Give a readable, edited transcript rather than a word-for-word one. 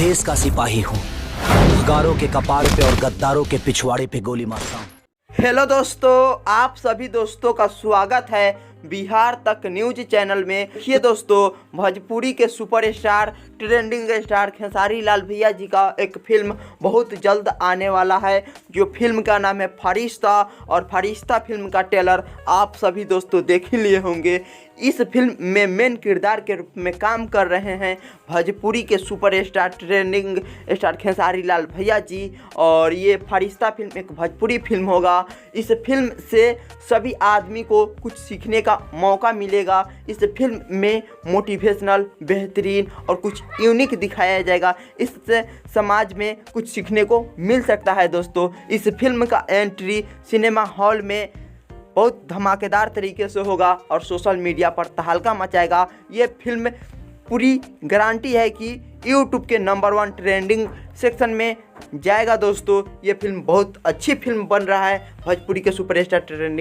देश का सिपाही हूँ। भगारों के कपार पे और गद्दारों के पिछवाड़े पे गोली मारता हूँ। हेलो दोस्तों, आप सभी दोस्तों का स्वागत है बिहार तक न्यूज चैनल में। देखिए दोस्तों, भोजपुरी के superstar trending star Khesari Lal भैया जी का एक फिल्म बहुत जल्द आने वाला है, जो फिल्म का नाम है फरिश्ता। और फरिश्ता फिल्म का ट्रेलर आप सभी दोस्तों देख ही लिए होंगे। इस फिल्म में मेन किरदार के रूप में काम कर रहे हैं भोजपुरी के superstar trending star Khesari Lal भैया जी। और ये फरिश्ता फिल्म एक भोजपुरी फिल्म होगा। इस फिल्म से सभी आदमी को कुछ सीखने का मौका मिलेगा। इस फिल्म में मोटिवेशनल, बेहतरीन और कुछ यूनिक दिखाया जाएगा। इससे समाज में कुछ सीखने को मिल सकता है दोस्तों। इस फिल्म का एंट्री सिनेमा हॉल में बहुत धमाकेदार तरीके से होगा और सोशल मीडिया पर तहलका मचाएगा। ये फिल्म पूरी गारंटी है कि यूट्यूब के नंबर 1 ट्रेंडिंग सेक्शन में जाएगा दोस्तों। ये फिल्म बहुत अच्छी फिल्म बन रहा है भोजपुरी के सुपरस्टार ट्रेंडिंग